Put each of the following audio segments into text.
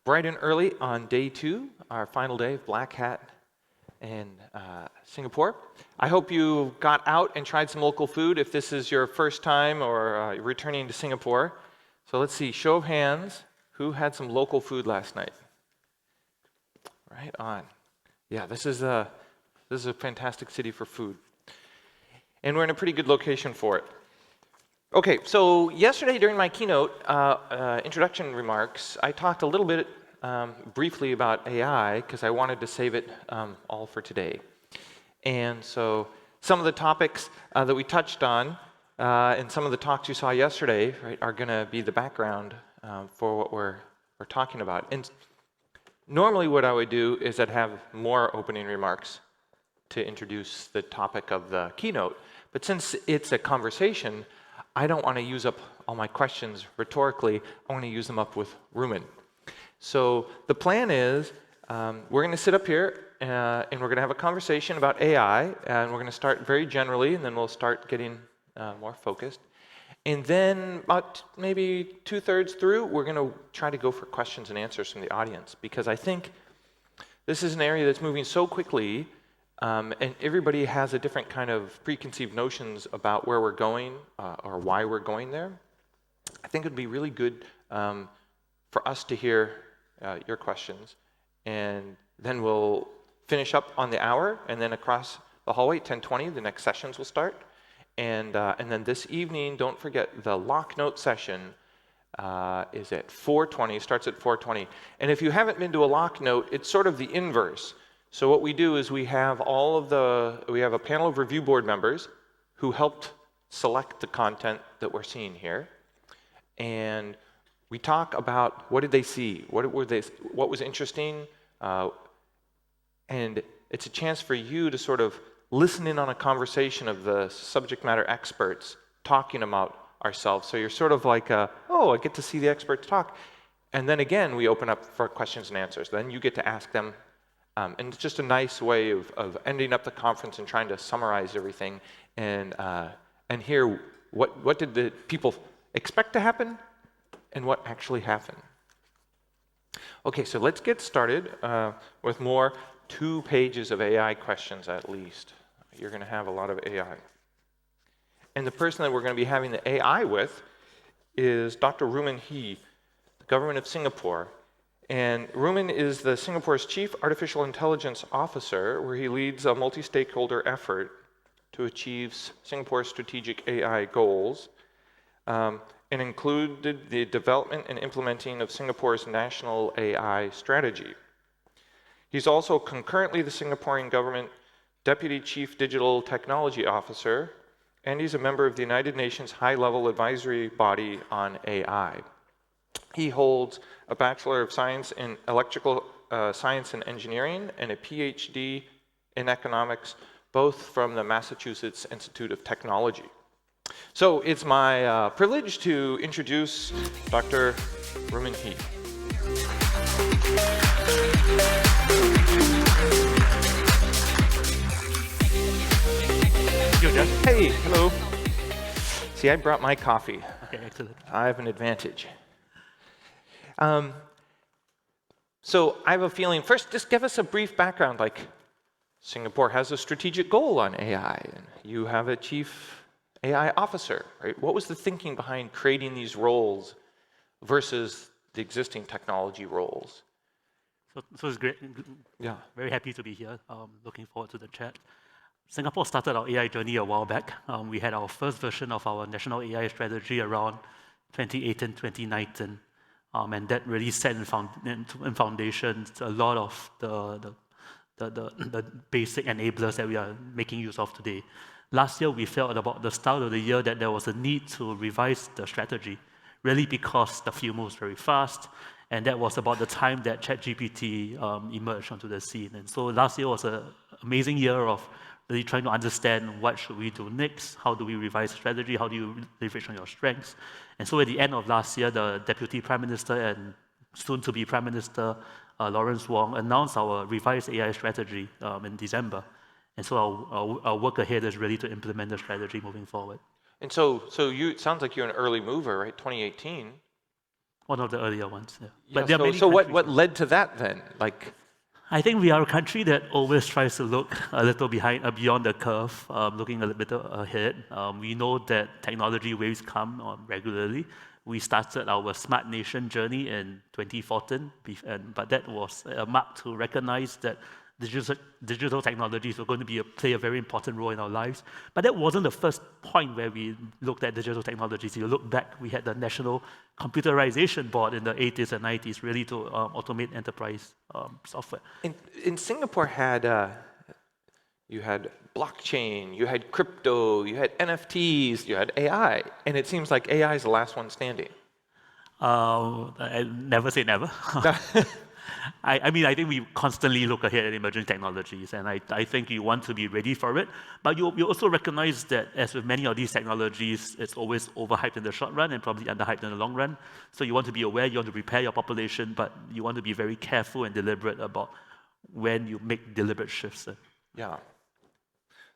Bright and early on day 2, our final day of Black Hat in Singapore. I hope you got out and tried some local food if this is your first time or returning to Singapore. So let's see, show of hands, who had some local food last night? Right on. Yeah, this is a fantastic city for food. And we're in a pretty good location for it. Okay, so yesterday during my keynote introduction remarks, I talked a little bit briefly about AI because I wanted to save it all for today. And so some of the topics that we touched on and some of the talks you saw yesterday, right, are going to be the background for what we're talking about. And normally what I would do is I'd have more opening remarks to introduce the topic of the keynote. But since it's a conversation, I don't want to use up all my questions rhetorically. I want to use them up with Ruimin. So the plan is we're going to sit up here and we're going to have a conversation about AI, and we're going to start very generally, and then we'll start getting more focused. And then about maybe 2/3 through, we're going to try to go for questions and answers from the audience, because I think this is an area that's moving so quickly, and everybody has a different kind of preconceived notions about where we're going or why we're going there. I think it would be really good for us to hear your questions, and then we'll finish up on the hour, and then across the hallway, 10:20, the next sessions will start. And then this evening, don't forget, the lock note session is at 4:20, starts at 4:20. And if you haven't been to a lock note, it's sort of the inverse. So what we do is we have a panel of review board members who helped select the content that we're seeing here. And we talk about what did they see, what was interesting, and it's a chance for you to sort of listen in on a conversation of the subject matter experts talking about ourselves. So you're sort of like, I get to see the experts talk. And then again, we open up for questions and answers. Then you get to ask them. And it's just a nice way of ending up the conference and trying to summarize everything and hear what did the people expect to happen and what actually happened. Okay, so let's get started with more 2 pages of AI questions at least. You're going to have a lot of AI. And the person that we're going to be having the AI with is Dr. Ruimin He, the government of Singapore. And Ruimin is the Singapore's Chief Artificial Intelligence Officer, where he leads a multi-stakeholder effort to achieve Singapore's strategic AI goals, and included the development and implementing of Singapore's national AI strategy. He's also concurrently the Singaporean government Deputy Chief Digital Technology Officer, and he's a member of the United Nations High-Level Advisory Body on AI. He holds a Bachelor of Science in Electrical Science and Engineering and a PhD in Economics, both from the Massachusetts Institute of Technology. So it's my privilege to introduce Dr. Ruimin He. Hey, hello. See, I brought my coffee. Okay, excellent. I have an advantage. So I have a feeling, first, just give us a brief background, like Singapore has a strategic goal on AI, and you have a chief AI officer, right? What was the thinking behind creating these roles versus the existing technology roles? So it's great. Yeah. Very happy to be here. Looking forward to the chat. Singapore started our AI journey a while back. We had our first version of our national AI strategy around 2018, 2019. And that really set in foundations a lot of the basic enablers that we are making use of today. Last year, we felt at about the start of the year that there was a need to revise the strategy, really because the field moves very fast, and that was about the time that ChatGPT emerged onto the scene. And so last year was an amazing year of really trying to understand what should we do next, how do we revise strategy, how do you leverage on your strengths. And so at the end of last year, the Deputy Prime Minister and soon-to-be Prime Minister Lawrence Wong announced our revised AI strategy in December. And so our work ahead is really to implement the strategy moving forward. And so it sounds like you're an early mover, right? 2018. One of the earlier ones, yeah. Yeah, But there are many so what countries. led to that then? Like, I think we are a country that always tries to look a little beyond the curve, looking a little bit ahead. We know that technology waves come regularly. We started our Smart Nation journey in 2014, but that was a mark to recognize that digital technologies were going to play a very important role in our lives. But that wasn't the first point where we looked at digital technologies. You look back, we had the National Computerization Board in the 80s and 90s, really to automate enterprise software. in Singapore you had blockchain, you had crypto, you had NFTs, you had AI, and it seems like AI is the last one standing. I never say never. I mean, I think we constantly look ahead at emerging technologies, and I think you want to be ready for it. But you also recognize that, as with many of these technologies, it's always overhyped in the short run and probably underhyped in the long run. So you want to be aware, you want to prepare your population, but you want to be very careful and deliberate about when you make deliberate shifts. Yeah.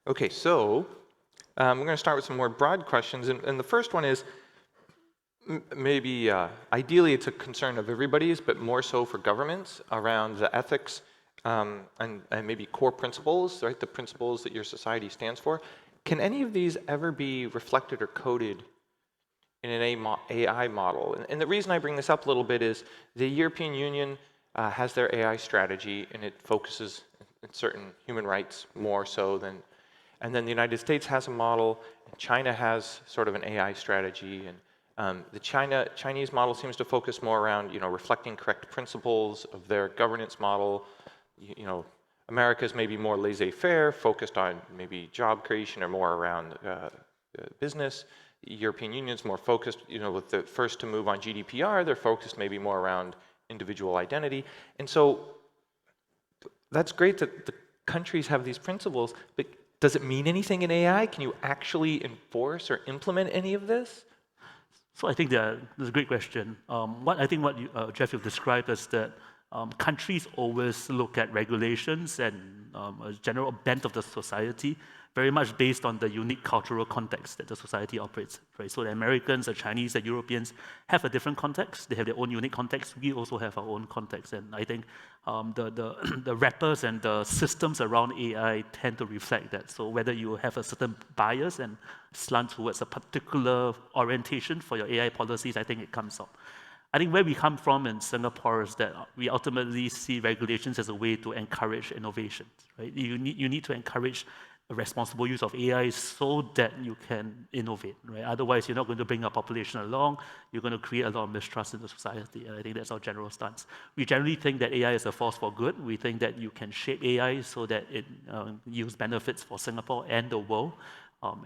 Okay, so we're going to start with some more broad questions, and the first one is, maybe ideally it's a concern of everybody's, but more so for governments around the ethics and maybe core principles, right? The principles that your society stands for. Can any of these ever be reflected or coded in an AI model? And the reason I bring this up a little bit is the European Union has their AI strategy, and it focuses on certain human rights more so than, and then the United States has a model, and China has sort of an AI strategy, and the Chinese model seems to focus more around, reflecting correct principles of their governance model. America's maybe more laissez-faire, focused on maybe job creation or more around business. The European Union's more focused, with the first to move on GDPR, they're focused maybe more around individual identity. And so that's great that the countries have these principles, but does it mean anything in AI? Can you actually enforce or implement any of this? So I think that's a great question. What Jeff, you've described is that countries always look at regulations and a general bent of the society very much based on the unique cultural context that the society operates in, right? So the Americans, the Chinese, the Europeans have a different context. They have their own unique context. We also have our own context. And I think the wrappers and the systems around AI tend to reflect that. So whether you have a certain bias and slant towards a particular orientation for your AI policies, I think it comes up. I think where we come from in Singapore is that we ultimately see regulations as a way to encourage innovation, right? You need to encourage a responsible use of AI so that you can innovate, right? Otherwise, you're not going to bring a population along. You're going to create a lot of mistrust in the society, and I think that's our general stance. We generally think that AI is a force for good. We think that you can shape AI so that it yields benefits for Singapore and the world.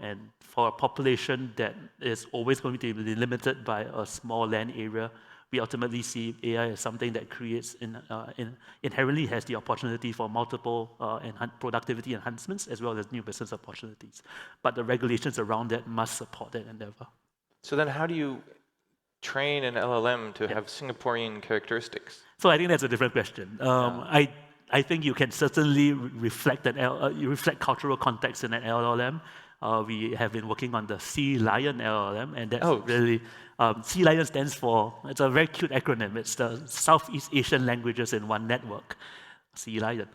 And for a population that is always going to be limited by a small land area, we ultimately see AI as something that creates inherently has the opportunity for multiple productivity enhancements as well as new business opportunities. But the regulations around that must support that endeavor. So then how do you train an LLM to have Singaporean characteristics? So I think that's a different question. I think you can certainly reflect cultural context in an LLM. We have been working on the Sea Lion LLM, and that's really, Sea Lion stands for, it's a very cute acronym, it's the Southeast Asian Languages in One Network, Sea Lion.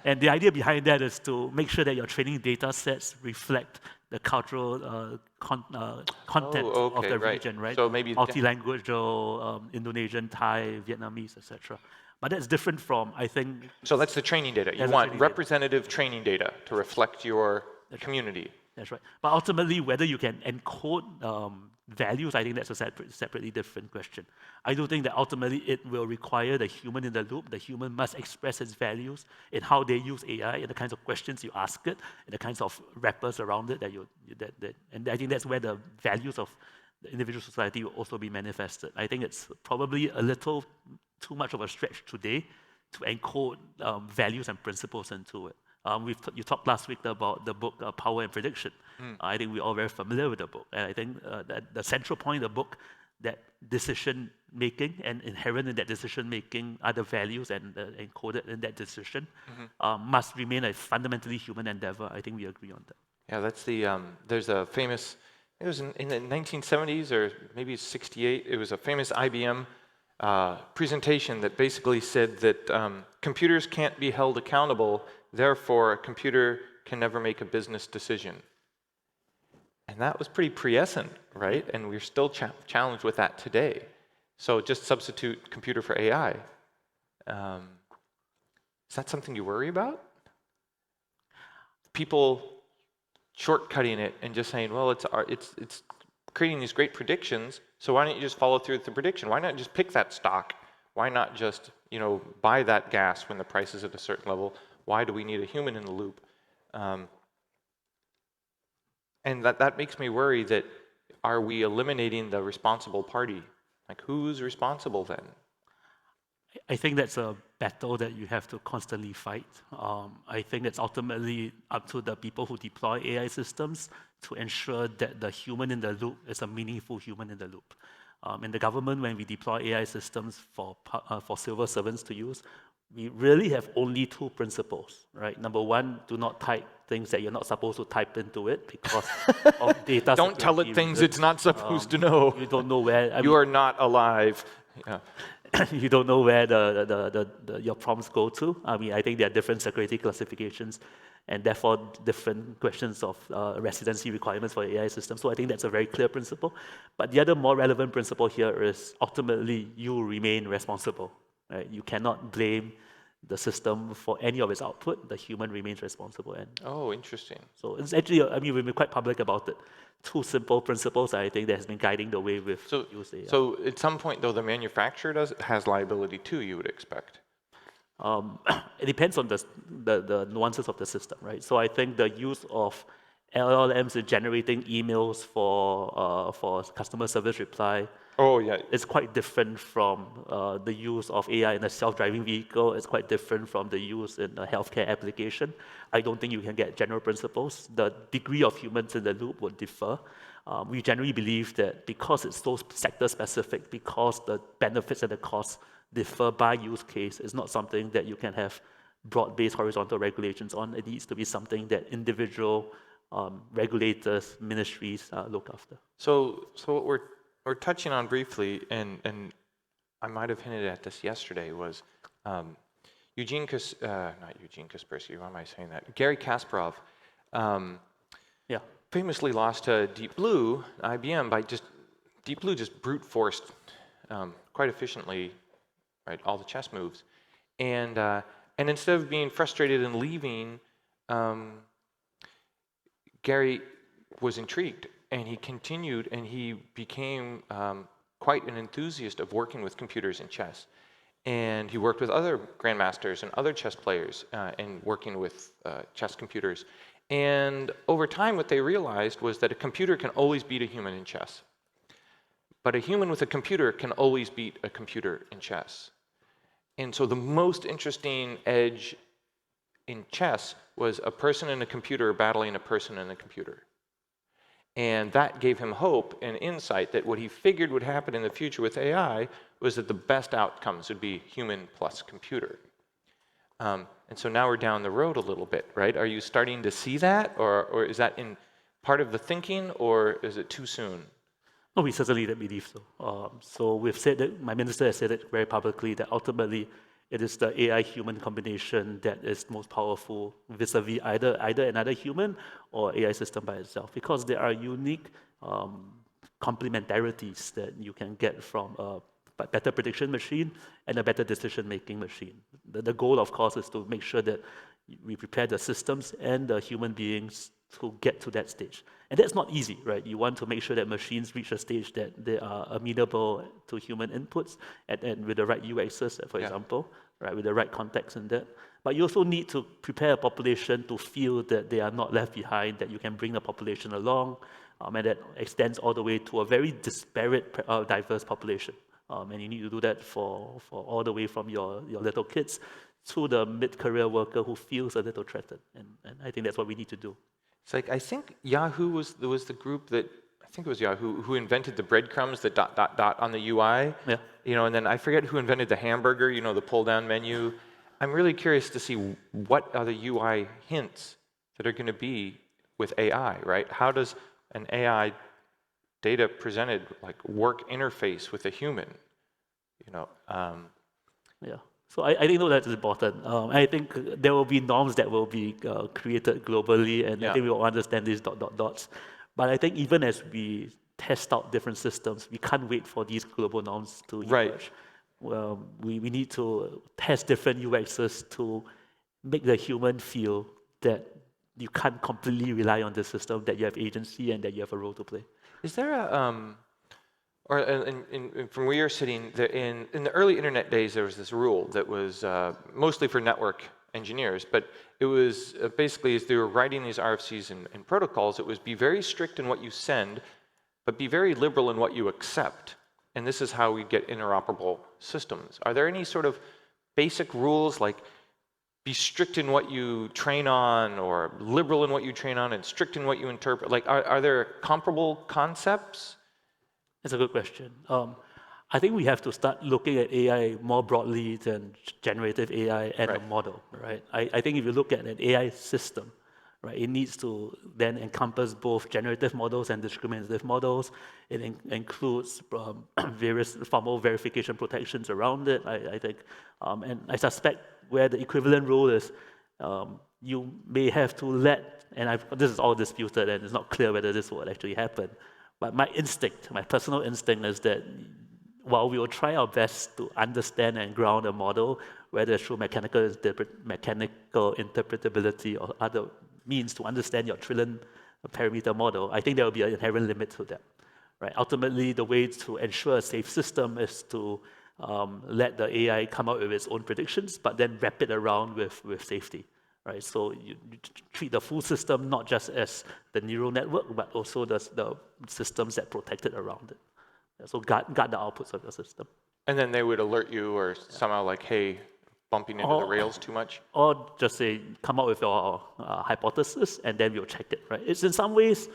And the idea behind that is to make sure that your training data sets reflect the cultural content of the region, right? So maybe multilingual, Indonesian, Thai, Vietnamese, etc. But that's different from, I think... So that's the training data. You want representative training data to reflect your community. That's right. But ultimately, whether you can encode values, I think that's a separately different question. I do think that ultimately it will require the human in the loop. The human must express its values in how they use AI, in the kinds of questions you ask it, in the kinds of wrappers around it and I think that's where the values of the individual society will also be manifested. I think it's probably a little too much of a stretch today to encode values and principles into it. You talked last week about the book Power and Prediction. I think we're all very familiar with the book. And I think that the central point of the book, that decision-making and inherent in that decision-making are the values and encoded in that decision must remain a fundamentally human endeavor. I think we agree on that. Yeah, that's there's a famous it was in the 1970s or maybe 68, it was a famous IBM presentation that basically said that computers can't be held accountable, therefore a computer can never make a business decision. And that was pretty prescient, right? And we're still challenged with that today. So just substitute computer for AI. Is that something you worry about? People shortcutting it and just saying, well, it's creating these great predictions, so why don't you just follow through with the prediction? Why not just pick that stock? Why not just, buy that gas when the price is at a certain level? Why do we need a human in the loop? And that makes me worry that, are we eliminating the responsible party? Like, who's responsible then? I think that's a battle that you have to constantly fight. I think it's ultimately up to the people who deploy AI systems to ensure that the human in the loop is a meaningful human in the loop. In the government, when we deploy AI systems for civil servants to use, we really have only two principles, right? Number one, do not type things that you're not supposed to type into it because of data Don't tell it things it's not supposed to know. You don't know where... You are not alive. Yeah. You don't know where your prompts go to. I think there are different security classifications and therefore different questions of residency requirements for AI systems. So I think that's a very clear principle. But the other more relevant principle here is ultimately you remain responsible. Right? You cannot blame the system for any of its output. The human remains responsible. And oh, interesting. so it's actually, we've been quite public about it. Two simple principles, I think, that has been guiding the way with use AI. So at some point, though, the manufacturer has liability too, you would expect. It depends on the nuances of the system, right? So I think the use of LLMs in generating emails for customer service reply is quite different from the use of AI in a self-driving vehicle. It's quite different from the use in a healthcare application. I don't think you can get general principles. The degree of humans in the loop would differ. We generally believe that because it's so sector-specific, because the benefits and the costs differ by use case, it's not something that you can have broad-based horizontal regulations on. It needs to be something that individual regulators, ministries look after. So what we're touching on briefly, and I might have hinted at this yesterday, was not Eugene Kaspersky, why am I saying that? Gary Kasparov famously lost to Deep Blue, IBM, Deep Blue just brute forced quite efficiently, right, all the chess moves. And instead of being frustrated and leaving, Gary was intrigued, and he continued, and he became quite an enthusiast of working with computers in chess. And he worked with other grandmasters and other chess players in working with chess computers. And over time, what they realized was that a computer can always beat a human in chess. But a human with a computer can always beat a computer in chess. And so the most interesting edge in chess was a person and a computer battling a person and a computer. And that gave him hope and insight that what he figured would happen in the future with AI was that the best outcomes would be human plus computer. And so now we're down the road a little bit, right? Are you starting to see that? Or is that in part of the thinking, or is it too soon? No, we certainly don't believe so. So we've said that, my minister has said it very publicly, that ultimately it is the AI-human combination that is most powerful vis-a-vis either another human or AI system by itself, because there are unique complementarities that you can get from a better prediction machine and a better decision-making machine. The goal, of course, is to make sure that we prepare the systems and the human beings to get to that stage. And that's not easy, right? You want to make sure that machines reach a stage that they are amenable to human inputs and with the right UXs, for example, right, with the right context in that. But you also need to prepare a population to feel that they are not left behind, that you can bring the population along, and that extends all the way to a very disparate, diverse population. And you need to do that for all the way from your little kids to the mid-career worker who feels a little threatened. And I think that's what we need to do. It's like, I think Yahoo was the group that, I think it was Yahoo, who invented the breadcrumbs, the ... on the UI. Yeah. And then I forget who invented the hamburger, the pull-down menu. I'm really curious to see what are the UI hints that are going to be with AI, right? How does an AI data presented, like work interface with a human, you know. Yeah. So I think that is important. I think there will be norms that will be created globally, and I think we will understand these dots. But I think even as we test out different systems, we can't wait for these global norms to emerge. Well, we need to test different UXs to make the human feel that you can't completely rely on the system, that you have agency and that you have a role to play. Is there a, or from where you're sitting, in the early internet days, there was this rule that was mostly for network engineers, but it was basically as they were writing these RFCs and protocols, it was be very strict in what you send, but be very liberal in what you accept. And this is how we get interoperable systems. Are there any sort of basic rules, like be strict in what you train on, or liberal in what you train on, and strict in what you interpret? Like, are there comparable concepts? That's a good question. I think we have to start looking at AI more broadly than generative AI and a model, right? I think if you look at an AI system, right, it needs to then encompass both generative models and discriminative models. It includes various formal verification protections around it, I think. And I suspect where the equivalent rule is, you may have to let, and this is all disputed and it's not clear whether this will actually happen, but my instinct, my personal instinct is that while we will try our best to understand and ground a model, whether through mechanical interpretability or other means to understand your trillion parameter model, I think there will be an inherent limit to that. Right? Ultimately, the way to ensure a safe system is to let the AI come out with its own predictions, but then wrap it around with safety. Right? So you treat the full system not just as the neural network, but also the systems that protect it around it. So guard the outputs of your system. And then they would alert you, or somehow like, hey, bumping into the rails too much? Or just say, come up with your hypothesis, and then we'll check it, right? It's in some ways,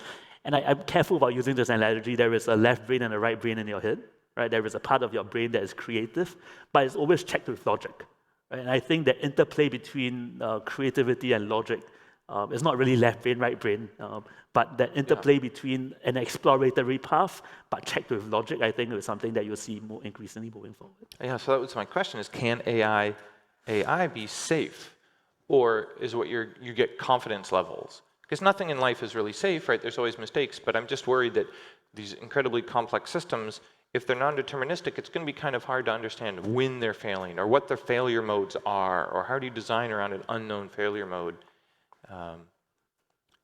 and I'm careful about using this analogy, there is a left brain and a right brain in your head, right? There is a part of your brain that is creative, but it's always checked with logic. Right? And I think the interplay between creativity and logic is not really left brain, right brain, but that interplay between an exploratory path, but checked with logic, I think is something that you'll see more increasingly moving forward. Yeah, so that was my question, is can AI be safe? Or is what you get confidence levels? Because nothing in life is really safe, right? There's always mistakes, but I'm just worried that these incredibly complex systems, if they're non-deterministic, it's going to be kind of hard to understand when they're failing, or what their failure modes are, or how do you design around an unknown failure mode?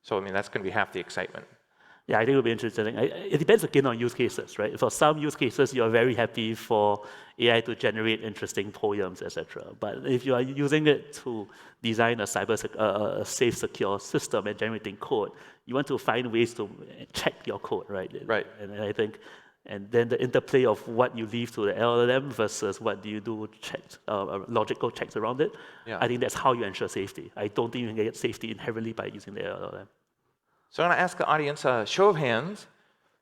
So, I mean, that's going to be half the excitement. Yeah, I think it'll be interesting. It depends again on use cases, right? For some use cases, you're very happy for AI to generate interesting poems, etc. But if you are using it to design a safe, secure system and generating code, you want to find ways to check your code, right? Right. And I think, and then the interplay of what you leave to the LLM versus what do you do checks, logical checks around it. Yeah. I think that's how you ensure safety. I don't think you can get safety inherently by using the LLM. So I'm going to ask the audience a show of hands.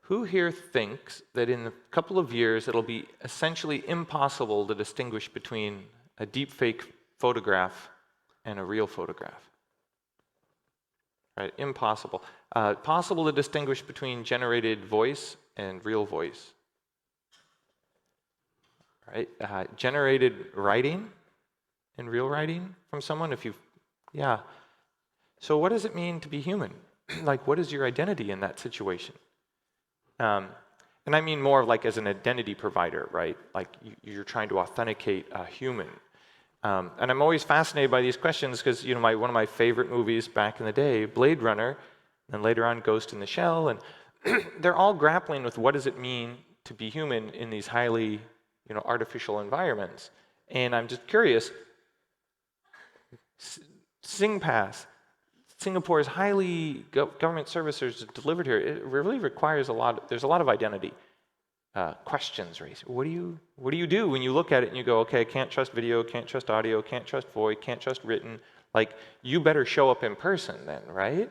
Who here thinks that in a couple of years it'll be essentially impossible to distinguish between a deepfake photograph and a real photograph? Right, impossible. Possible to distinguish between generated voice and real voice. Right, generated writing and real writing from someone. Yeah. So what does it mean to be human? Like, what is your identity in that situation? And I mean more like as an identity provider, right? Like you're trying to authenticate a human. And I'm always fascinated by these questions because, you know, one of my favorite movies back in the day, Blade Runner, and later on Ghost in the Shell, and they're all grappling with what does it mean to be human in these highly, you know, artificial environments. And I'm just curious, SingPass, Singapore's highly government services delivered here, it really requires there's a lot of identity questions raised. What do you do when you look at it and you go, okay, I can't trust video, can't trust audio, can't trust voice, can't trust written? Like, you better show up in person then, right?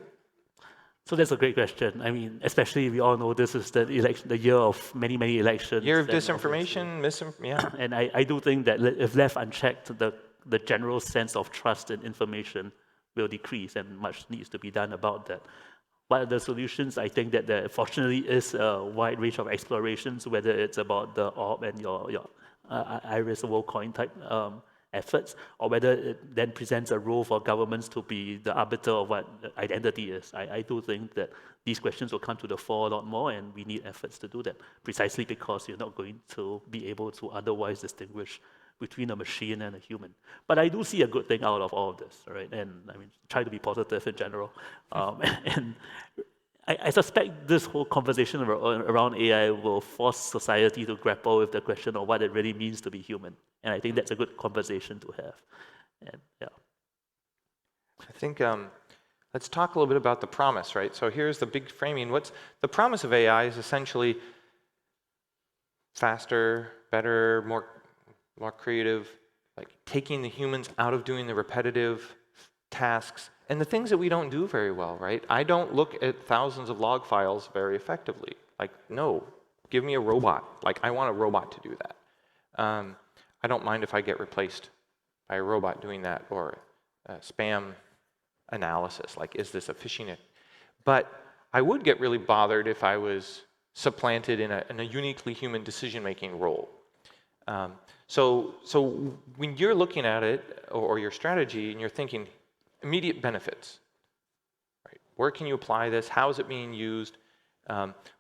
So that's a great question. I mean, especially we all know this is the year of many elections. Year of disinformation, misinformation, yeah. And I do think that if left unchecked, the general sense of trust in information will decrease, and much needs to be done about that. What are the solutions? I think that there fortunately is a wide range of explorations, whether it's about the orb and your iris world coin type efforts, or whether it then presents a role for governments to be the arbiter of what identity is. I do think that these questions will come to the fore a lot more, and we need efforts to do that, precisely because you're not going to be able to otherwise distinguish between a machine and a human. But I do see a good thing out of all of this, right? And I mean, try to be positive in general. And I suspect this whole conversation around AI will force society to grapple with the question of what it really means to be human. And I think that's a good conversation to have. And yeah. I think let's talk a little bit about the promise, right? So here's the big framing. What's the promise of AI is essentially faster, better, more creative, like taking the humans out of doing the repetitive tasks and the things that we don't do very well, right? I don't look at thousands of log files very effectively. Like, no, give me a robot. Like, I want a robot to do that. I don't mind if I get replaced by a robot doing that, or spam analysis, like, is this a phishing? But I would get really bothered if I was supplanted in a uniquely human decision-making role. So when you're looking at it, or your strategy, and you're thinking immediate benefits, right? Where can you apply this? How is it being used?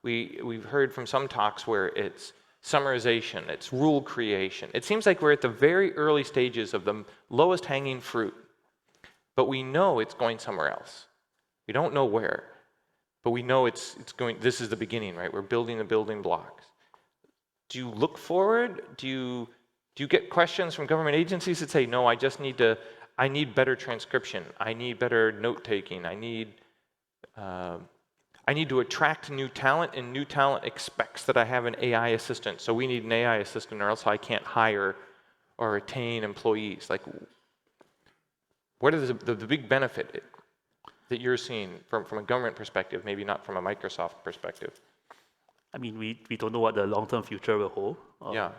We've heard from some talks where it's summarization, it's rule creation. It seems like we're at the very early stages of the lowest hanging fruit, but we know it's going somewhere else. We don't know where, but we know it's going. This is the beginning, right? We're building the building blocks. Do you look forward? Do you get questions from government agencies that say, no, I need better transcription, I need better note-taking, I need to attract new talent, and new talent expects that I have an AI assistant, so we need an AI assistant or else I can't hire or retain employees. Like, what is the big benefit that you're seeing from a government perspective, maybe not from a Microsoft perspective? I mean, we don't know what the long-term future will hold. Yeah.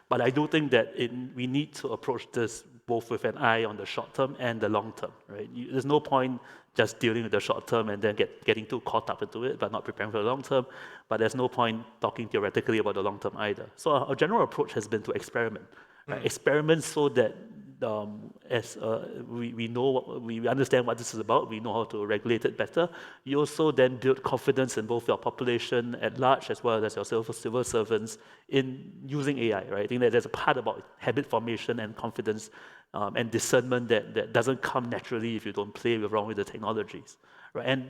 But I do think that we need to approach this both with an eye on the short term and the long term, right? There's no point just dealing with the short term and then getting too caught up into it, but not preparing for the long term. But there's no point talking theoretically about the long term either. So our general approach has been to experiment, right? Experiment so that we understand what this is about, we know how to regulate it better. You also then build confidence in both your population at large as well as your civil servants in using AI, right? I think that there's a part about habit formation and confidence and discernment that doesn't come naturally if you don't play around with the technologies, right? And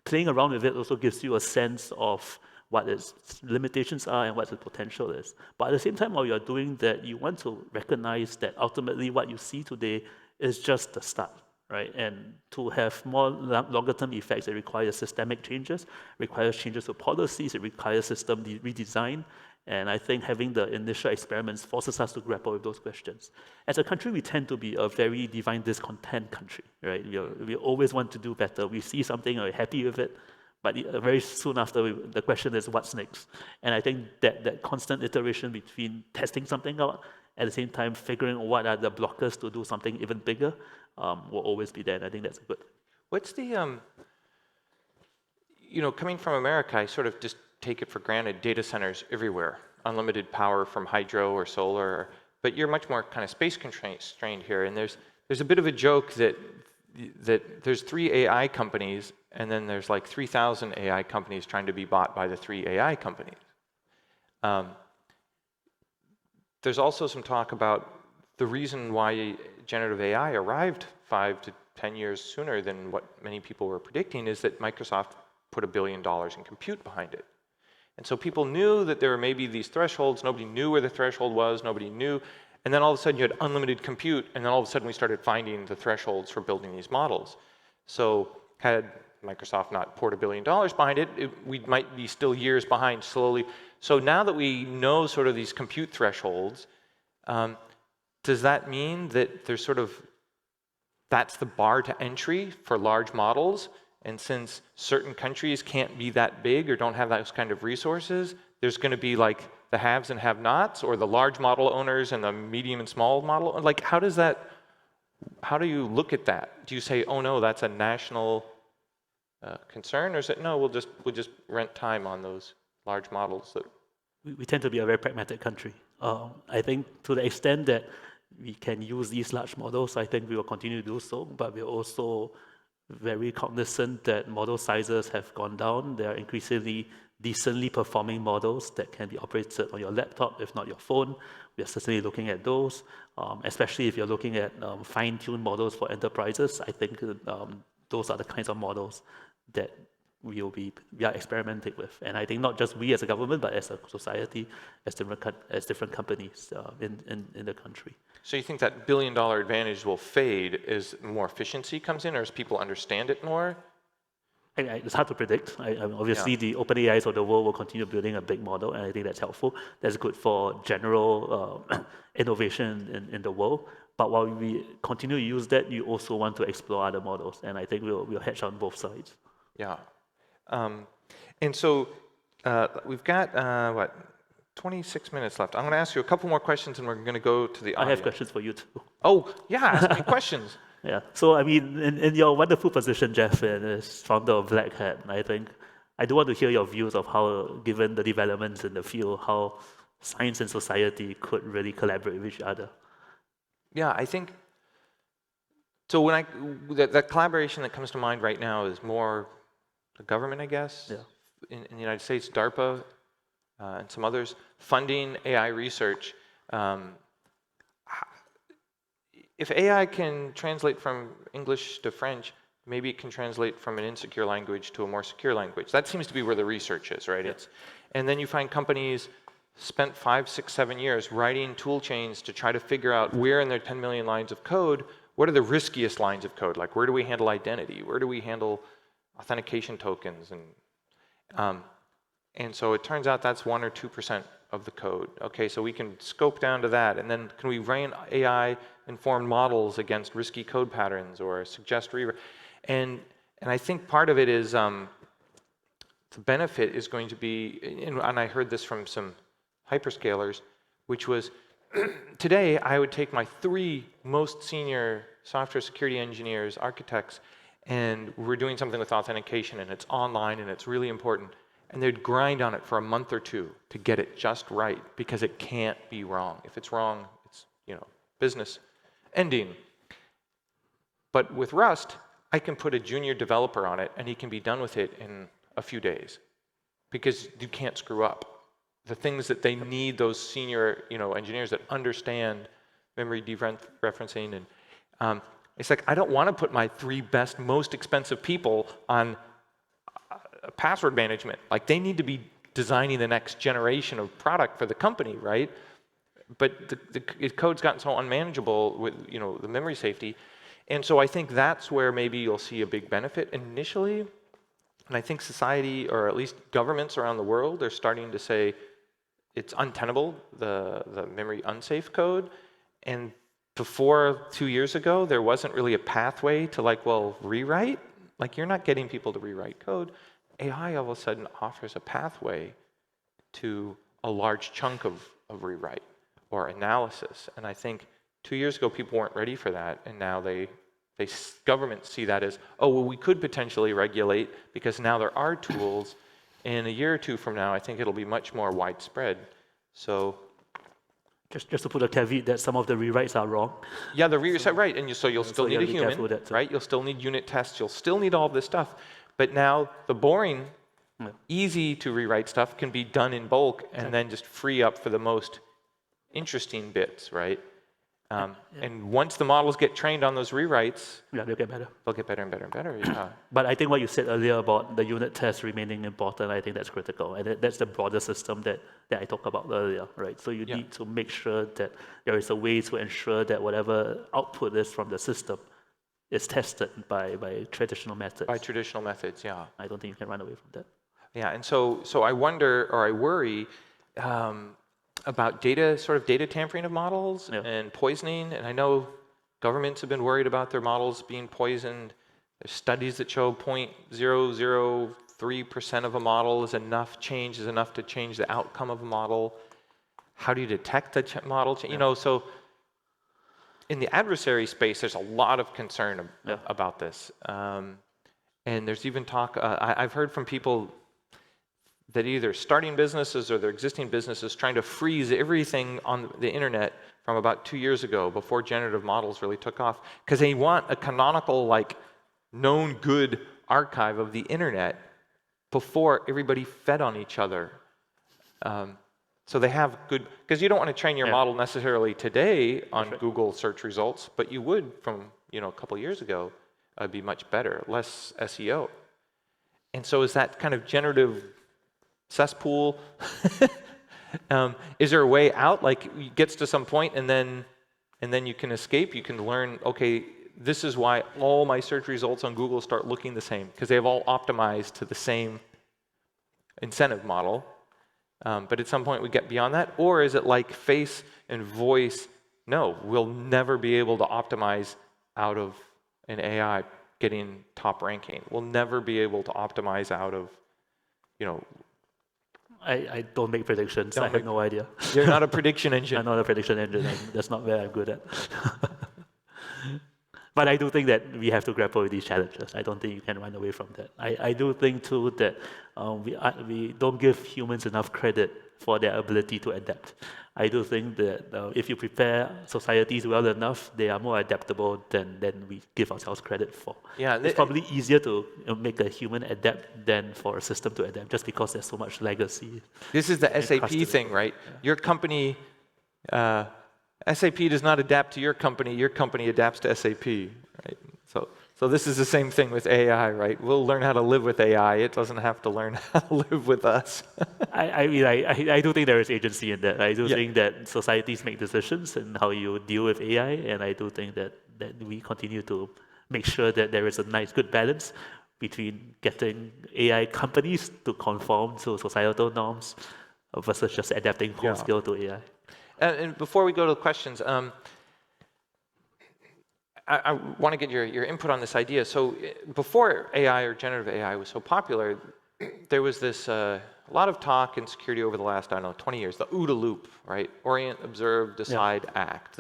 playing around with it also gives you a sense of what its limitations are and what the potential is. But at the same time, while you're doing that, you want to recognize that ultimately what you see today is just the start, right? And to have more longer-term effects, it requires systemic changes, requires changes to policies, it requires system redesign. And I think having the initial experiments forces us to grapple with those questions. As a country, we tend to be a very divine discontent country, right? We always want to do better. We see something, we're happy with it, but very soon after, the question is, what's next? And I think that constant iteration between testing something out, at the same time figuring out what are the blockers to do something even bigger, will always be there, and I think that's good. What's the, coming from America, I sort of just take it for granted, data centers everywhere, unlimited power from hydro or solar, but you're much more kind of space constrained here, and there's a bit of a joke that there's 3 AI companies, and then there's like 3,000 AI companies trying to be bought by the 3 AI companies. There's also some talk about the reason why generative AI arrived 5 to 10 years sooner than what many people were predicting is that Microsoft put $1 billion in compute behind it. And so people knew that there were maybe these thresholds, nobody knew where the threshold was, nobody knew, and then all of a sudden you had unlimited compute, and then all of a sudden we started finding the thresholds for building these models. So had Microsoft not poured $1 billion behind it, we might be still years behind slowly. So now that we know sort of these compute thresholds, does that mean that there's sort of, that's the bar to entry for large models? And since certain countries can't be that big or don't have those kind of resources, there's going to be like the haves and have-nots, or the large model owners and the medium and small model? Like, how do you look at that? Do you say, oh no, that's a national concern, or is it no? We'll just rent time on those large models that. We tend to be a very pragmatic country. I think to the extent that we can use these large models, I think we will continue to do so, but we're also very cognizant that model sizes have gone down. There are increasingly decently performing models that can be operated on your laptop, if not your phone. We are certainly looking at those, especially if you're looking at fine-tuned models for enterprises. I think those are the kinds of models that we are experimenting with. And I think not just we as a government, but as a society, as different companies in the country. So you think that billion-dollar advantage will fade as more efficiency comes in, or as people understand it more? It's hard to predict. Obviously, the OpenAIs of the world will continue building a big model, and I think that's helpful. That's good for general innovation in the world. But while we continue to use that, you also want to explore other models, and I think we'll hedge on both sides. Yeah. And so we've got, 26 minutes left. I'm going to ask you a couple more questions, and we're going to go to the audience. I have questions for you, too. Oh, yeah, ask me questions. Yeah. So, I mean, in your wonderful position, Jeff, as founder of Black Hat, I think I do want to hear your views of how, given the developments in the field, how science and society could really collaborate with each other. Yeah, I think, so when that collaboration that comes to mind right now is more the government, I guess, in the United States, DARPA, and some others, funding AI research. If AI can translate from English to French, maybe it can translate from an insecure language to a more secure language. That seems to be where the research is, right? Yeah. And then you find companies spent 5, 6, 7 years writing tool chains to try to figure out where in their 10 million lines of code, what are the riskiest lines of code? Like, where do we handle identity? Where do we handle authentication tokens? And so it turns out that's 1 or 2% of the code. Okay, so we can scope down to that, and then can we train AI-informed models against risky code patterns or suggest rewrite? And I think part of it is the benefit is going to be, and I heard this from some hyperscalers, which was today I would take my 3 most senior software security engineers, architects, and we're doing something with authentication, and it's online, and it's really important. And they'd grind on it for a month or 2 to get it just right, because it can't be wrong. If it's wrong, it's business ending. But with Rust, I can put a junior developer on it, and he can be done with it in a few days, because you can't screw up. The things that they need, those senior engineers that understand memory dereferencing, and it's like I don't want to put my 3 best, most expensive people on password management. Like, they need to be designing the next generation of product for the company, right? But the code's gotten so unmanageable with the memory safety, and so I think that's where maybe you'll see a big benefit initially. And I think society, or at least governments around the world, are starting to say it's untenable, the memory unsafe code. And before 2 years ago, there wasn't really a pathway to rewrite. Like, you're not getting people to rewrite code. AI all of a sudden offers a pathway to a large chunk of rewrite or analysis. And I think 2 years ago, people weren't ready for that. And now governments see that as, oh, well, we could potentially regulate, because now there are tools. In a year or 2 from now, I think it'll be much more widespread. So just to put a caveat that some of the rewrites are wrong. Yeah, the rewrites are right. And you'll still need a human, right? You'll still need unit tests. You'll still need all this stuff. But now the boring, easy to rewrite stuff can be done in bulk, and then just free up for the most interesting bits, right? And once the models get trained on those rewrites, they'll get better. They'll get better and better and better, yeah. But I think what you said earlier about the unit test remaining important, I think that's critical. And that's the broader system that I talked about earlier, right? So you need to make sure that there is a way to ensure that whatever output is from the system is tested by traditional methods. By traditional methods, yeah. I don't think you can run away from that. Yeah, and so I wonder, or I worry about data tampering of models and poisoning. And I know governments have been worried about their models being poisoned. There's studies that show 0.003% of a model is enough to change the outcome of a model. How do you detect the model change? So in the adversary space, there's a lot of concern about this. And there's even talk, I've heard from people that either starting businesses or their existing businesses trying to freeze everything on the internet from about 2 years ago, before generative models really took off, because they want a canonical, like, known good archive of the internet before everybody fed on each other. So they have good, because you don't want to train your model necessarily today on Google search results, but you would from a couple of years ago. Be much better, less SEO. And so is that kind of generative cesspool? Is there a way out? Like, it gets to some point and then you can escape. You can learn, okay, this is why all my search results on Google start looking the same, because they've all optimized to the same incentive model. But at some point we get beyond that. Or is it like face and voice? No, we'll never be able to optimize out of an AI getting top ranking. We'll never be able to optimize out of, I don't make predictions. I have no idea. You're not a prediction engine. I'm not a prediction engine. That's not where I'm good at. But I do think that we have to grapple with these challenges. I don't think you can run away from that. I do think too that we don't give humans enough credit for their ability to adapt. I do think that if you prepare societies well enough, they are more adaptable than we give ourselves credit for. Yeah, it's probably easier to make a human adapt than for a system to adapt, just because there's so much legacy. This is the SAP thing, right? Yeah. Your company, SAP does not adapt to your company adapts to SAP, right? So this is the same thing with AI, right? We'll learn how to live with AI. It doesn't have to learn how to live with us. I do think there is agency in that. I do think that societies make decisions in how you deal with AI, and I do think that we continue to make sure that there is a nice, good balance between getting AI companies to conform to societal norms versus just adapting full scale to AI. And before we go to the questions, I want to get your input on this idea. So before AI or generative AI was so popular, there was this a lot of talk in security over the last, 20 years, the OODA loop, right? Orient, observe, decide, act.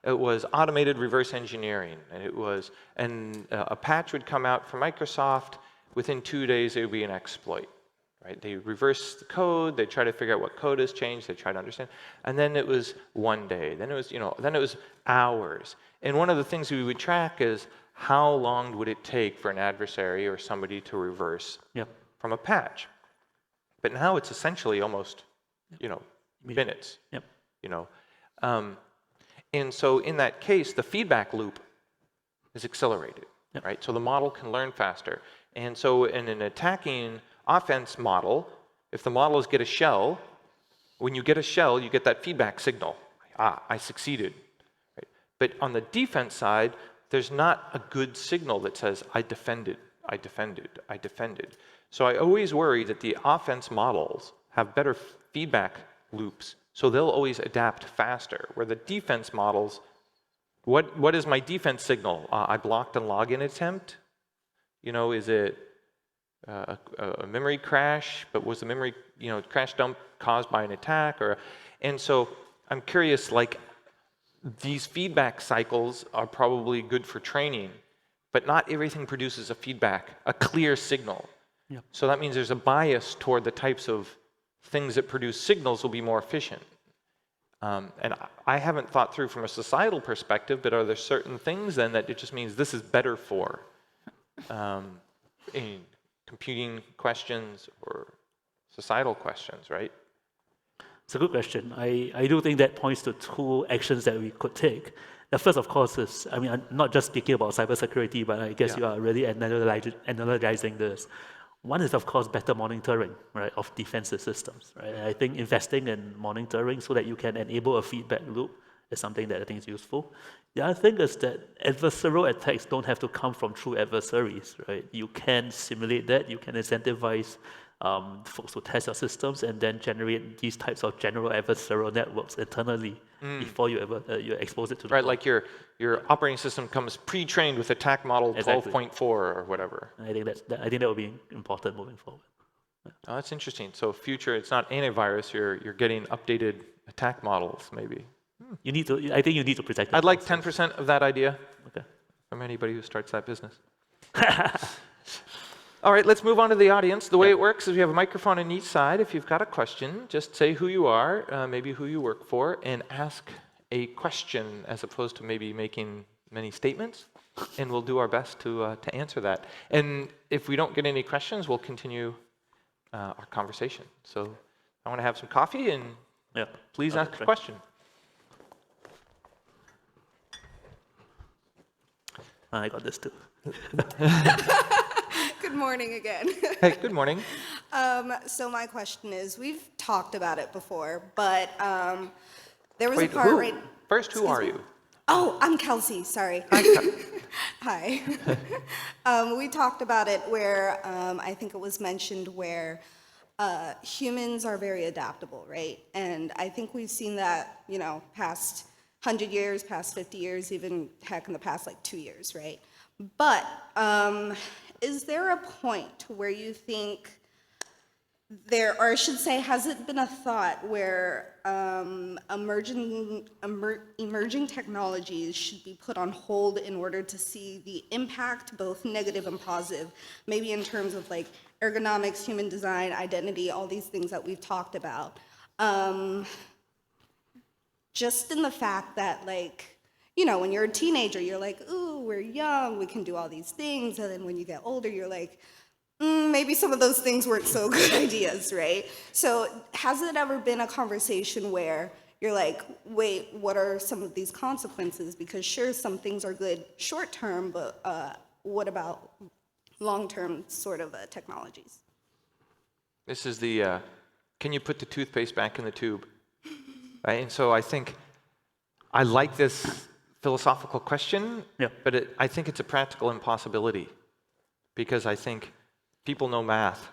It was automated reverse engineering, and a patch would come out from Microsoft. Within 2 days, it would be an exploit. Right? They reverse the code, they try to figure out what code has changed, they try to understand. And then it was 1 day, then it was hours. And one of the things we would track is how long would it take for an adversary or somebody to reverse from a patch. But now it's essentially almost, minutes. And so in that case, the feedback loop is accelerated, right? So the model can learn faster. And so in an attacking offense model, if the models get a shell, when you get a shell, you get that feedback signal. I succeeded. Right? But on the defense side, there's not a good signal that says, I defended, I defended, I defended. So I always worry that the offense models have better feedback loops, so they'll always adapt faster. Where the defense models, what is my defense signal? I blocked a login attempt? Is it a memory crash, but was the memory crash dump caused by an attack? And so I'm curious, like, these feedback cycles are probably good for training, but not everything produces a clear signal. So that means there's a bias toward the types of things that produce signals will be more efficient. And I haven't thought through from a societal perspective, but are there certain things then that it just means this is better for? In computing questions or societal questions, right? It's a good question. I do think that points to two actions that we could take. The first, of course, is, I'm not just speaking about cybersecurity, but I guess you are really analyzing this. One is, of course, better monitoring, right, of defensive systems, right? And I think investing in monitoring so that you can enable a feedback loop is something that I think is useful. The other thing is that adversarial attacks don't have to come from true adversaries, right? You can simulate that, you can incentivize folks to test your systems and then generate these types of general adversarial networks internally before you expose it to the right, like your operating system comes pre-trained with attack model 12.4 or whatever. I think that would be important moving forward. Oh, that's interesting. So future, it's not antivirus, you're getting updated attack models, maybe. I think you need to protect it. I'd like 10% of that idea from anybody who starts that business. All right, let's move on to the audience. The way it works is we have a microphone on each side. If you've got a question, just say who you are, maybe who you work for, and ask a question as opposed to maybe making many statements. And we'll do our best to answer that. And if we don't get any questions, we'll continue our conversation. So I want to have some coffee, and please ask a question. I got this too. Good morning again. Hey, good morning. So my question is, we've talked about it before, but there was Wait, a part who? right... First, who are you? Oh, I'm Kelsey, sorry. Hi. Hi. We talked about it where I think it was mentioned where humans are very adaptable, right? And I think we've seen that, you know, past 100 years, past 50 years, even heck in the past like 2 years, right? But is there a point where you think there, or I should say, has it been a thought where emerging technologies should be put on hold in order to see the impact, both negative and positive, maybe in terms of like ergonomics, human design, identity, all these things that we've talked about? Just in the fact that, like, you know, when you're a teenager, you're like, ooh, we're young, we can do all these things. And then when you get older, you're like, maybe some of those things weren't so good ideas, right? So has it ever been a conversation where you're like, wait, what are some of these consequences? Because sure, some things are good short term, but what about long-term sort of technologies? This is the, can you put the toothpaste back in the tube? Right? And so I think I like this philosophical question, but I think it's a practical impossibility, because I think people know math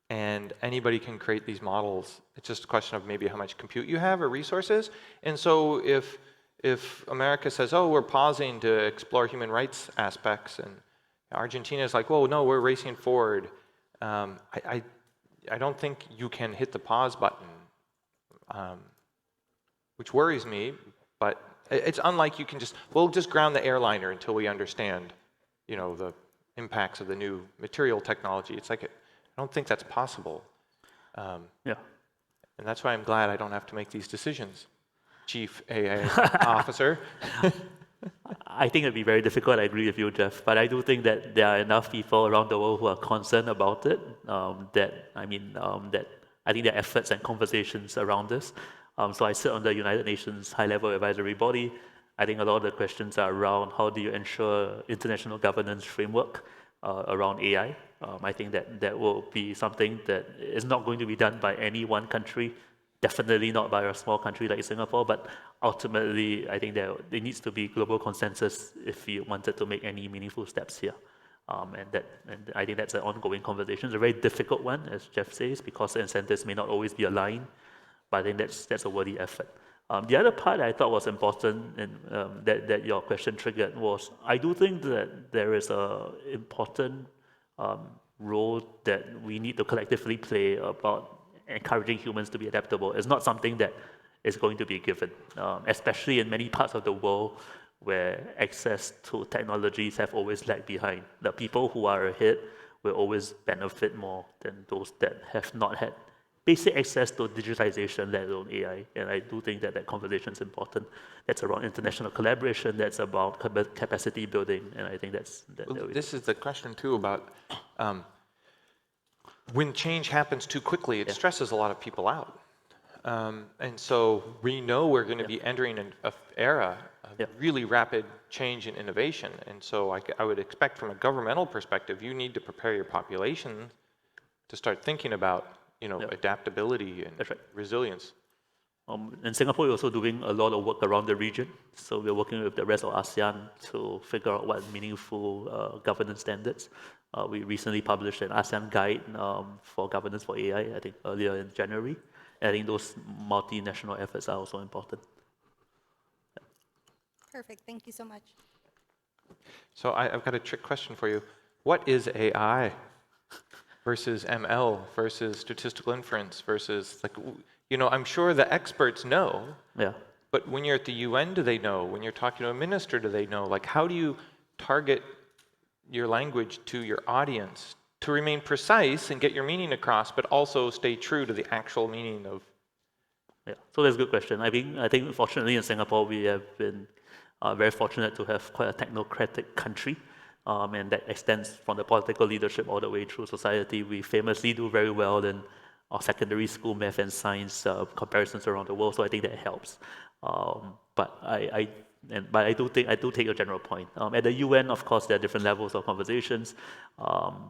and anybody can create these models. It's just a question of maybe how much compute you have or resources. And so if America says, oh, we're pausing to explore human rights aspects, and Argentina is like, whoa, no, we're racing forward, I don't think you can hit the pause button, which worries me, but it's unlike you can just, we'll just ground the airliner until we understand, you know, the impacts of the new material technology. It's like, I don't think that's possible. And that's why I'm glad I don't have to make these decisions, Chief AI Officer. I think it'd be very difficult, I agree with you, Jeff, but I do think that there are enough people around the world who are concerned about it, that I think there are efforts and conversations around this. So I sit on the United Nations High-Level Advisory Body. I think a lot of the questions are around how do you ensure international governance framework around AI. I think that will be something that is not going to be done by any one country, definitely not by a small country like Singapore, but ultimately I think there needs to be global consensus if you wanted to make any meaningful steps here. And I think that's an ongoing conversation. It's a very difficult one, as Jeff says, because the incentives may not always be aligned. But I think that's a worthy effort. The other part I thought was important, and that your question triggered, was I do think that there is an important role that we need to collectively play about encouraging humans to be adaptable. It's not something that is going to be given, especially in many parts of the world where access to technologies have always lagged behind. The people who are ahead will always benefit more than those that have not had basic access to digitalization, let alone AI. And I do think that conversation is important. That's around international collaboration, that's about capacity building, and I think that's... This is the question too about when change happens too quickly, it stresses a lot of people out. And so we know we're going to be entering an era of really rapid change and innovation. And so I would expect from a governmental perspective, you need to prepare your population to start thinking about adaptability and resilience. In Singapore, we're also doing a lot of work around the region. So we're working with the rest of ASEAN to figure out what meaningful governance standards. We recently published an ASEAN guide for governance for AI, I think earlier in January. And I think those multinational efforts are also important. Perfect, thank you so much. So I've got a trick question for you. What is AI? Versus ML, versus statistical inference, versus, like, I'm sure the experts know, but when you're at the UN, do they know? When you're talking to a minister, do they know? Like, how do you target your language to your audience to remain precise and get your meaning across, but also stay true to the actual meaning of. Yeah, so that's a good question. I think fortunately in Singapore we have been very fortunate to have quite a technocratic country, and that extends from the political leadership all the way through society. We famously do very well in our secondary school math and science comparisons around the world, so I think that helps. But I do take your general point. At the UN, of course, there are different levels of conversations,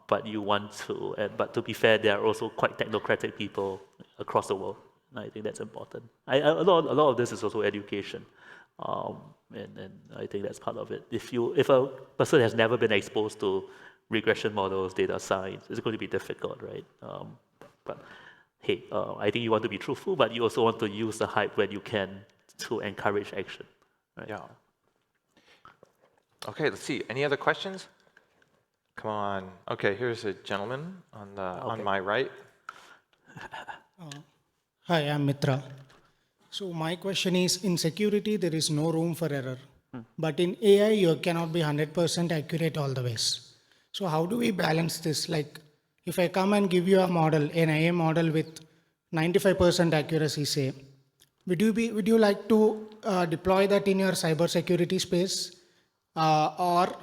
but to be fair, there are also quite technocratic people across the world. I think that's important. A lot of this is also education, and I think that's part of it. If a person has never been exposed to regression models, data science, it's going to be difficult, right? But hey, I think you want to be truthful, but you also want to use the hype when you can to encourage action. Right? Yeah. Okay, let's see. Any other questions? Come on. Okay, here's a gentleman on my right. Hi, I'm Mitra. So my question is, in security, there is no room for error. But in AI, you cannot be 100% accurate all the ways. So how do we balance this? Like, if I come and give you a model, an AI model with 95% accuracy, say, would you like to deploy that in your cybersecurity space? Or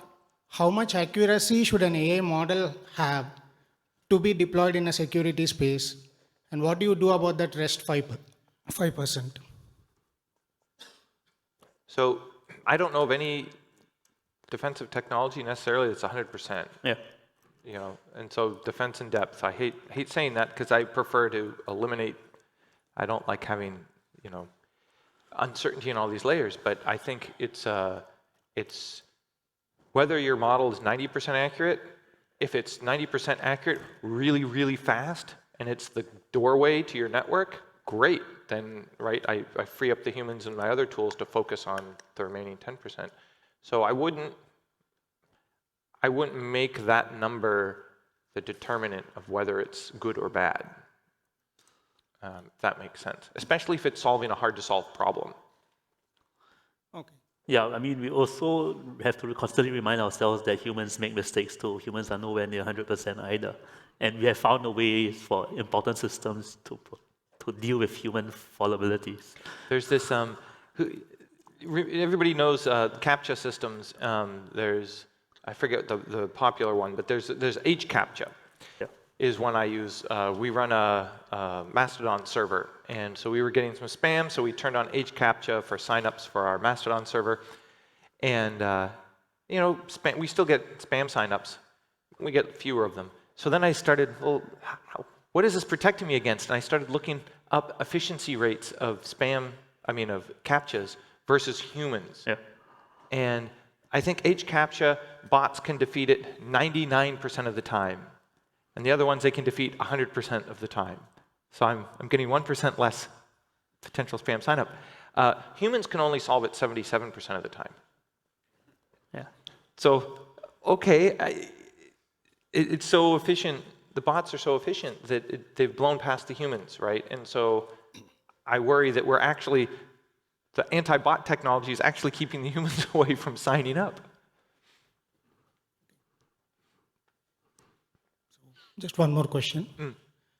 how much accuracy should an AI model have to be deployed in a security space? And what do you do about that rest 5%? So I don't know of any defensive technology necessarily that's 100%. Yeah. You know, and so defense in depth. I hate saying that because I prefer to eliminate. I don't like having, you know, uncertainty in all these layers. But I think it's whether your model is 90% accurate. If it's 90% accurate, really, really fast, and it's the doorway to your network, great. Then, right, I free up the humans and my other tools to focus on the remaining 10%. So I wouldn't make that number the determinant of whether it's good or bad. If that makes sense, especially if it's solving a hard-to-solve problem. Okay. Yeah, I mean, we also have to constantly remind ourselves that humans make mistakes too. Humans are nowhere near 100% either. And we have found a way for important systems to deal with human vulnerabilities. There's this, everybody knows CAPTCHA systems. I forget the popular one, but there's HCAPTCHA. Yeah. Is one I use. We run a Mastodon server, and so we were getting some spam, so we turned on HCAPTCHA for signups for our Mastodon server, and you know, we still get spam signups. We get fewer of them. So then I started, well, what is this protecting me against? And I started looking up efficiency rates of of CAPTCHAs versus humans. Yeah. And I think HCAPTCHA bots can defeat it 99% of the time. And the other ones they can defeat 100% of the time. So I'm getting 1% less potential spam signup. Humans can only solve it 77% of the time. Yeah. So, okay, it's so efficient, the bots are so efficient that they've blown past the humans, right? And so I worry that the anti-bot technology is actually keeping the humans away from signing up. Just one more question.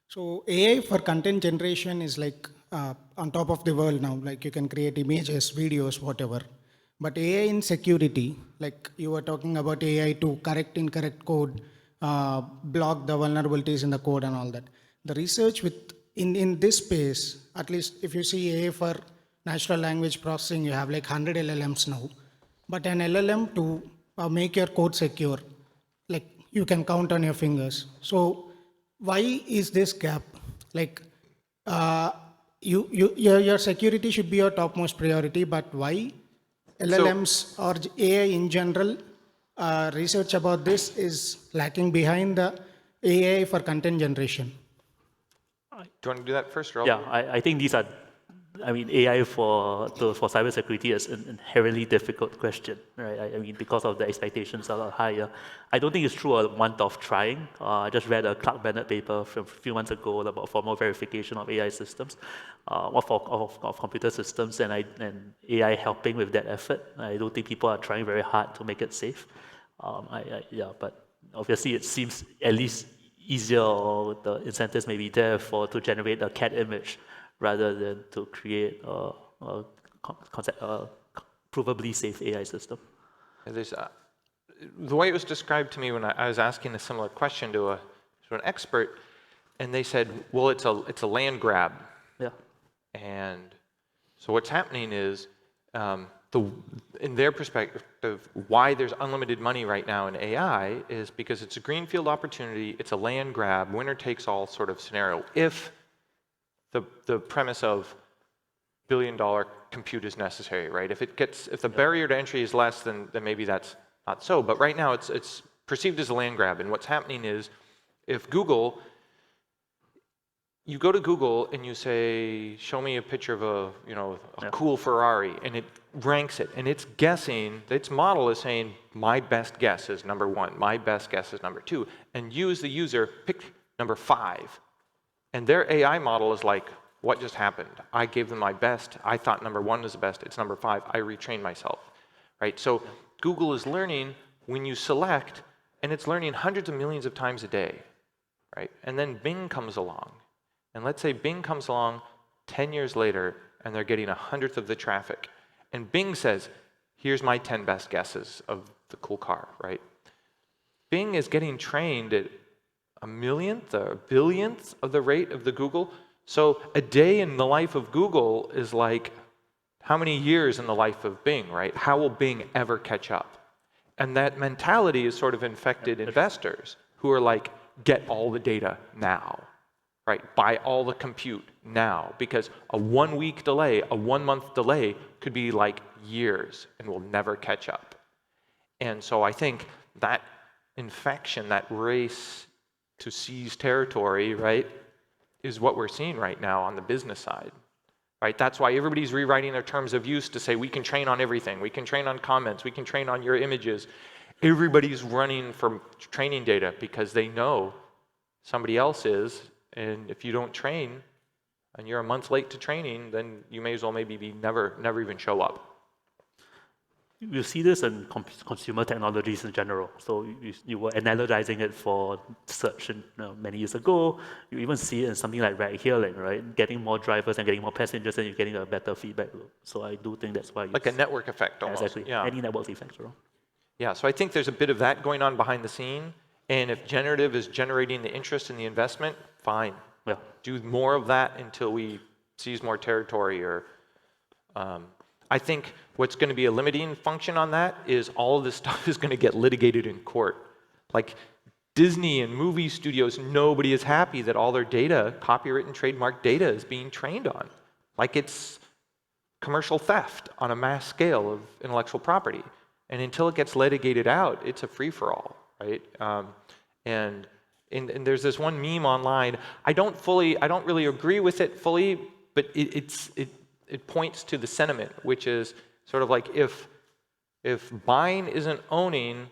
So AI for content generation is like on top of the world now, like you can create images, videos, whatever. But AI in security, like you were talking about AI to correct incorrect code, block the vulnerabilities in the code and all that. The research in this space, at least if you see AI for natural language processing, you have like 100 LLMs now. But an LLM to make your code secure, like you can count on your fingers. So why is this gap? Like your security should be your topmost priority, but why LLMs or AI in general, research about this is lacking behind the AI for content generation? Do you want to do that first, or Yeah, I think these are, AI for cybersecurity is an inherently difficult question, right? I mean, because of the expectations are a lot higher. I don't think it's true a want of trying. I just read a Clark Bennett paper from a few months ago about formal verification of AI systems, of computer systems, and AI helping with that effort. I don't think people are trying very hard to make it safe. But obviously it seems, at least easier, or the incentives may be there to generate a cat image rather than to create a provably safe AI system. There's, the way it was described to me when I was asking a similar question to an expert, and they said, well, it's a land grab. Yeah. And so what's happening is, in their perspective, why there's unlimited money right now in AI is because it's a greenfield opportunity, it's a land grab, winner takes all sort of scenario. If the premise of billion-dollar compute is necessary, right? If the barrier to entry is less, then maybe that's not so. But right now it's perceived as a land grab. And what's happening is, if you go to Google and you say, show me a picture of a cool Ferrari, and it ranks it, and it's guessing, its model is saying, my best guess is number 1, my best guess is number 2, and you as the user pick number 5. And their AI model is like, what just happened? I gave them my best, I thought number 1 was the best, it's number 5, I retrained myself, right? So Google is learning when you select, and it's learning hundreds of millions of times a day, right? And then Bing comes along. And let's say Bing comes along 10 years later, and they're getting 1/100th of the traffic. And Bing says, here's my 10 best guesses of the cool car, right? Bing is getting trained at 1/1,000,000th or 1/1000,000th of the rate of the Google. So a day in the life of Google is like how many years in the life of Bing, right? How will Bing ever catch up? And that mentality is sort of infected investors who are like, get all the data now. Right, buy all the compute now, because a 1-week delay, a 1-month delay could be like years and will never catch up. And so I think that infection, that race to seize territory, right, is what we're seeing right now on the business side. Right, that's why everybody's rewriting their terms of use to say we can train on everything, we can train on comments, we can train on your images. Everybody's running for training data because they know somebody else is. And if you don't train, and you're a month late to training, then you may as well maybe never even show up. You see this in consumer technologies in general. So you were analyzing it for search many years ago. You even see it in something like ride-hailing, right? Getting more drivers and getting more passengers, and you're getting a better feedback loop. So I do think that's why like a network effect almost. Exactly. Yeah. Any network effects, right? Yeah. So I think there's a bit of that going on behind the scene. And if generative is generating the interest in the investment, fine. Yeah. Do more of that until we seize more territory. Or I think what's going to be a limiting function on that is all of this stuff is going to get litigated in court. Like Disney and movie studios, nobody is happy that all their data, copyright and trademark data, is being trained on. Like it's commercial theft on a mass scale of intellectual property. And until it gets litigated out, it's a free-for-all. Right? And there's this one meme online. I don't really agree with it fully, but it points to the sentiment, which is sort of like if buying isn't owning,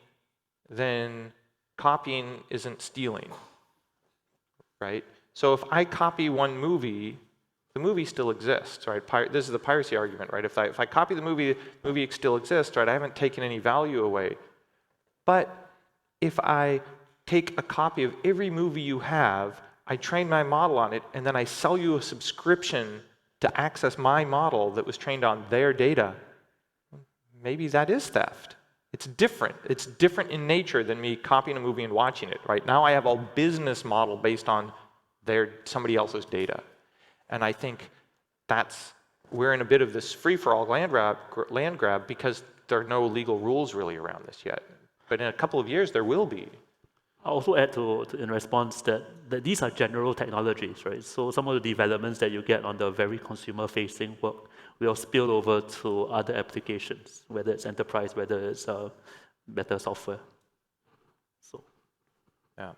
then copying isn't stealing. Right? So if I copy one movie, the movie still exists, right? This is the piracy argument, right? If I copy the movie still exists, right? I haven't taken any value away. But if I take a copy of every movie you have, I train my model on it, and then I sell you a subscription to access my model that was trained on their data, maybe that is theft. It's different. It's different in nature than me copying a movie and watching it, right? Now I have a business model based on somebody else's data. And I think we're in a bit of this free-for-all land grab because there are no legal rules really around this yet. But in a couple of years, there will be. I'll also add in response that these are general technologies, right? So some of the developments that you get on the very consumer-facing work will spill over to other applications, whether it's enterprise, whether it's better software. So, yeah.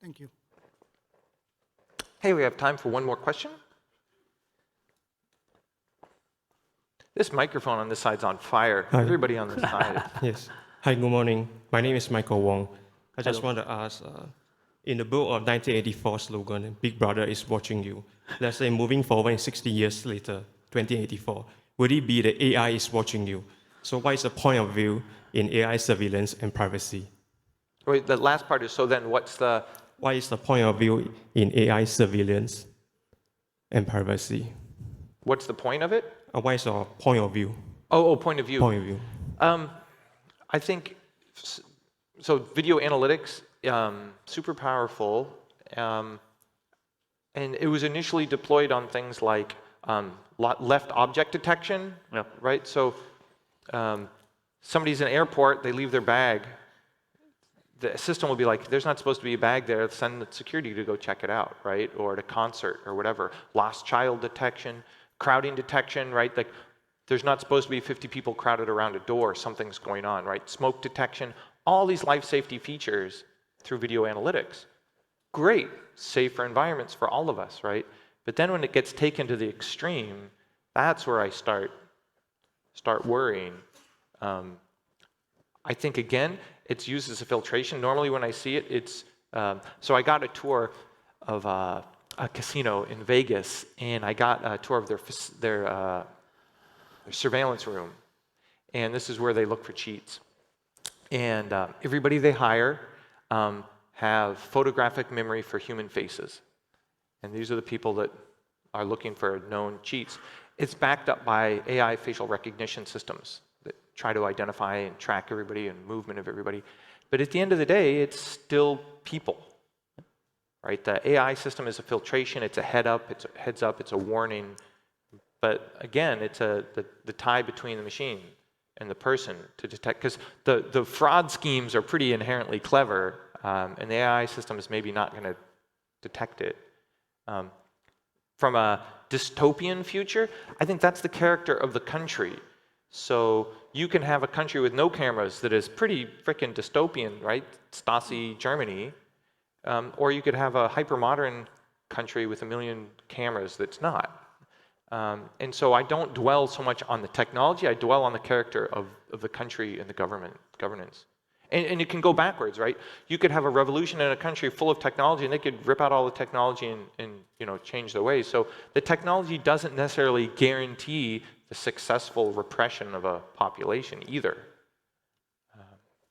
Thank you. Hey, we have time for one more question. This microphone on this side's on fire. Hi. Everybody on this side. Yes. Hi, good morning. My name is Michael Wong. I just want to ask, in the book of 1984 slogan, Big Brother is watching you. Let's say moving forward 60 years later, 2084, would it be that AI is watching you? So what is the point of view in AI surveillance and privacy? Wait, the last part is, so then what's the, What is the point of view in AI surveillance and privacy? what's the point of it? What is your point of view? Oh, point of view. Point of view. I think, so video analytics, super powerful, and it was initially deployed on things like left object detection, Yep. right? So somebody's in an airport, they leave their bag, the system will be like, there's not supposed to be a bag there, send the security to go check it out, right? Or at a concert or whatever. Lost child detection, crowding detection, right? Like, there's not supposed to be 50 people crowded around a door, something's going on, right? Smoke detection, all these life safety features through video analytics. Great, safer environments for all of us, right? But then when it gets taken to the extreme, that's where I start worrying. I think, again, it's used as a filtration. Normally when I see it, it's, so I got a tour of a casino in Vegas, and I got a tour of their surveillance room. And this is where they look for cheats. And everybody they hire have photographic memory for human faces. And these are the people that are looking for known cheats. It's backed up by AI facial recognition systems that try to identify and track everybody and movement of everybody. But at the end of the day, it's still people, right? The AI system is a filtration, it's a heads up, it's a warning. But again, it's the tie between the machine and the person to detect, because the fraud schemes are pretty inherently clever, and the AI system is maybe not going to detect it. From a dystopian future, I think that's the character of the country. So you can have a country with no cameras that is pretty frickin' dystopian, right? Stasi Germany. Or you could have a hyper-modern country with 1 million cameras that's not. And so I don't dwell so much on the technology, I dwell on the character of the country and the governance. And it can go backwards, right? You could have a revolution in a country full of technology, and they could rip out all the technology and change their ways. So the technology doesn't necessarily guarantee the successful repression of a population either.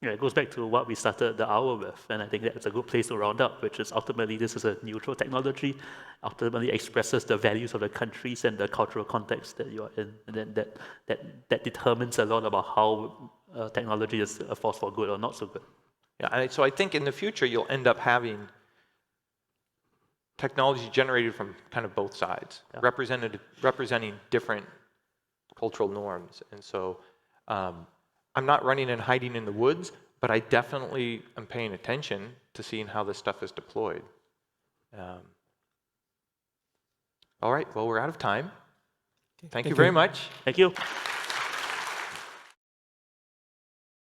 Yeah, it goes back to what we started the hour with, and I think that's a good place to round up, which is ultimately this is a neutral technology, ultimately expresses the values of the countries and the cultural context that you're in, and then that determines a lot about how technology is a force for good or not so good. Yeah, so I think in the future you'll end up having technology generated from kind of both sides, yeah, representing different cultural norms. And so I'm not running and hiding in the woods, but I definitely am paying attention to seeing how this stuff is deployed. All right, well, we're out of time. Thank you very much. Thank you.